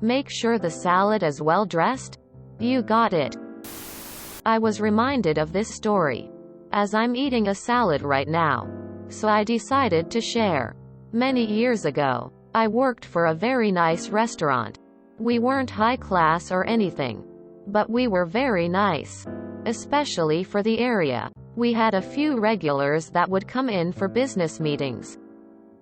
Make sure the salad is well dressed? You got it. I was reminded of this story, as I'm eating a salad right now. So I decided to share. Many years ago, I worked for a very nice restaurant. We weren't high class or anything, but we were very nice. Especially for the area. We had a few regulars that would come in for business meetings,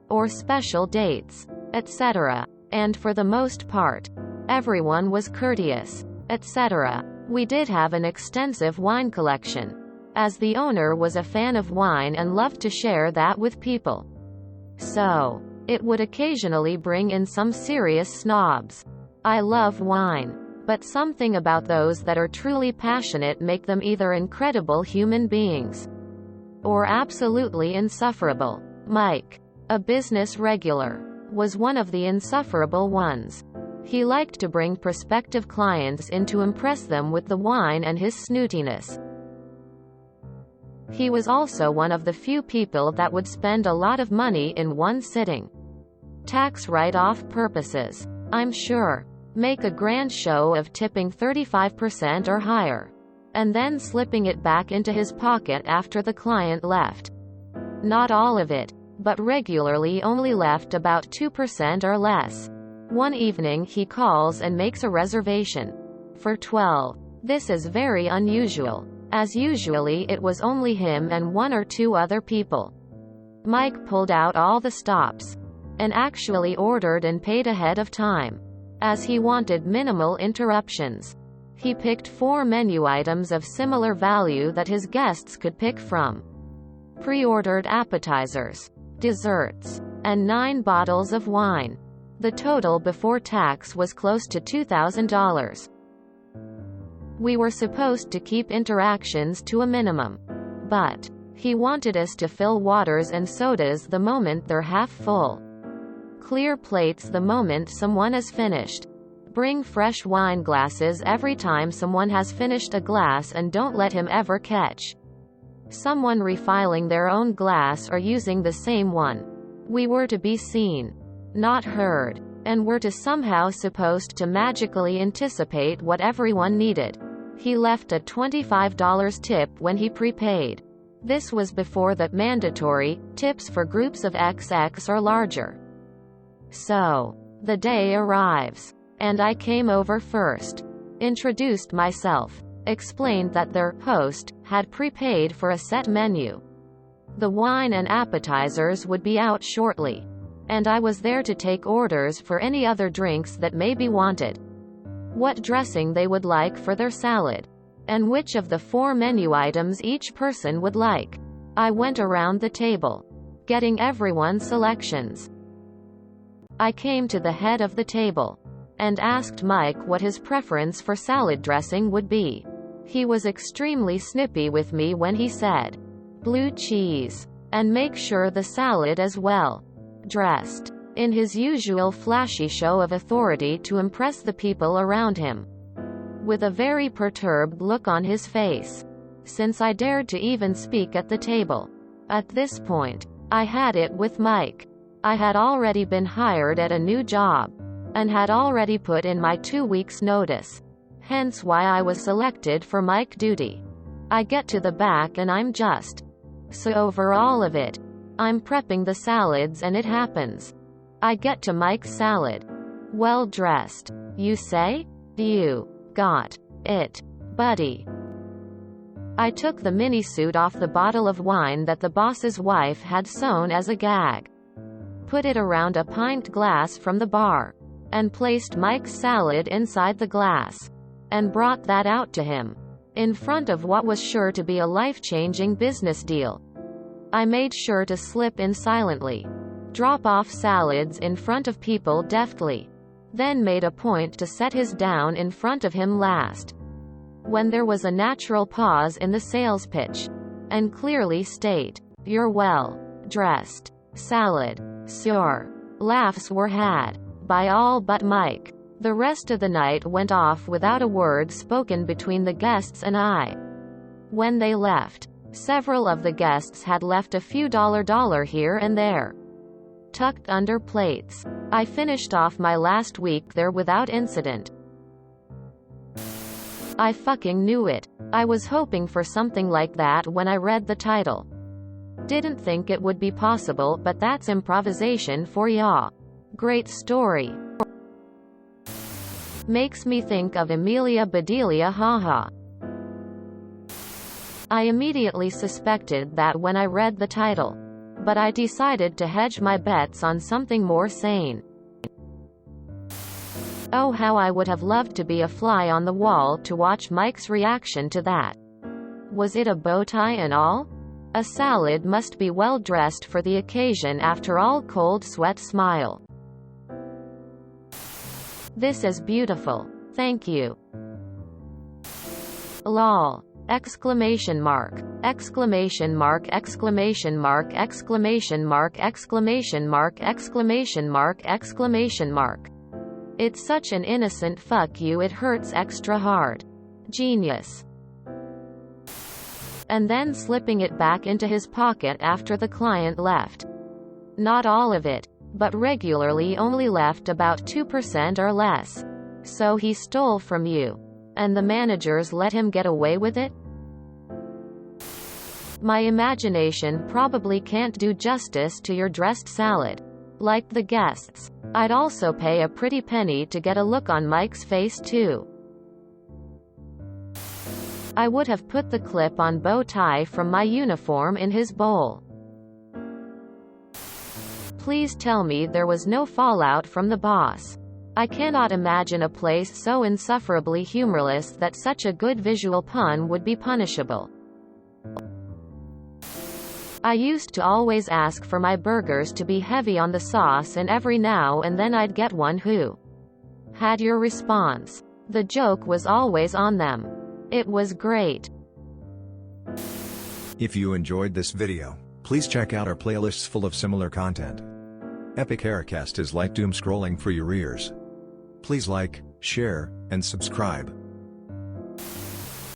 or special dates, etc. And for the most part, everyone was courteous, etc. We did have an extensive wine collection, as the owner was a fan of wine and loved to share that with people. So, it would occasionally bring in some serious snobs. I love wine, but something about those that are truly passionate make them either incredible human beings or absolutely insufferable. Mike, a business regular, was one of the insufferable ones. He liked to bring prospective clients in to impress them with the wine and his snootiness. He was also one of the few people that would spend a lot of money in one sitting. Tax write-off purposes, I'm sure. Make a grand show of tipping 35% or higher, and then slipping it back into his pocket after the client left. Not all of it, but regularly only left about 2% or less. One evening he calls and makes a reservation for 12. This is very unusual, as usually it was only him and one or two other people. Mike pulled out all the stops, and actually ordered and paid ahead of time, as he wanted minimal interruptions. He picked 4 menu items of similar value that his guests could pick from. Pre-ordered appetizers, desserts, and 9 bottles of wine. The total before tax was close to $2,000. We were supposed to keep interactions to a minimum, but he wanted us to fill waters and sodas the moment they're half full. Clear plates the moment someone is finished. Bring fresh wine glasses every time someone has finished a glass, and don't let him ever catch someone refilling their own glass or using the same one. We were to be seen, not heard, and were to somehow supposed to magically anticipate what everyone needed. He left a $25 tip when he prepaid. This was before the mandatory tips for groups of XX or larger. So, the day arrives, and I came over first, introduced myself, explained that their host had prepaid for a set menu. The wine and appetizers would be out shortly, and I was there to take orders for any other drinks that may be wanted, what dressing they would like for their salad, and which of the 4 menu items each person would like. I went around the table, getting everyone's selections. I came to the head of the table, and asked Mike what his preference for salad dressing would be. He was extremely snippy with me when he said, "Blue cheese, and make sure the salad is well dressed," in his usual flashy show of authority to impress the people around him. With a very perturbed look on his face, since I dared to even speak at the table. At this point, I had it with Mike. I had already been hired at a new job, and had already put in my 2 weeks' notice. Hence why I was selected for Mike duty. I get to the back and I'm just so over all of it. I'm prepping the salads and it happens. I get to Mike's salad. Well dressed, you say? You got it, buddy. I took the mini-suit off the bottle of wine that the boss's wife had sewn as a gag, put it around a pint glass from the bar, and placed Mike's salad inside the glass, and brought that out to him, in front of what was sure to be a life-changing business deal. I made sure to slip in silently, drop off salads in front of people deftly, then made a point to set his down in front of him last, when there was a natural pause in the sales pitch, and clearly state, "You're well dressed salad, sir." Laughs were had by all but Mike. The rest of the night went off without a word spoken between the guests and I. When they left, several of the guests had left a few dollar here and there. tucked under plates. I finished off my last week there without incident. I fucking knew it. I was hoping for something like that when I read the title. Didn't think it would be possible, but that's improvisation for ya. Great story. Makes me think of Amelia Bedelia, haha. I immediately suspected that when I read the title. But I decided to hedge my bets on something more sane. Oh, how I would have loved to be a fly on the wall to watch Mike's reaction to that. Was it a bow tie and all? A salad must be well dressed for the occasion after all. Cold sweat smile. This is beautiful. Thank you. Lol. Exclamation mark. Exclamation mark. Exclamation mark. Exclamation mark. Exclamation mark. Exclamation mark. Exclamation mark. It's such an innocent fuck you, it hurts extra hard. Genius. And then slipping it back into his pocket after the client left. Not all of it, but regularly only left about 2% or less. So he stole from you. And the managers let him get away with it? My imagination probably can't do justice to your dressed salad. Like the guests. I'd also pay a pretty penny to get a look on Mike's face too. I would have put the clip-on bow tie from my uniform in his bowl. Please tell me there was no fallout from the boss. I cannot imagine a place so insufferably humorless that such a good visual pun would be punishable. I used to always ask for my burgers to be heavy on the sauce, and every now and then I'd get one who had your response. The joke was always on them. It was great. If you enjoyed this video, please check out our playlists full of similar content. Epic Aircast is like doom scrolling for your ears. Please like, share, and subscribe.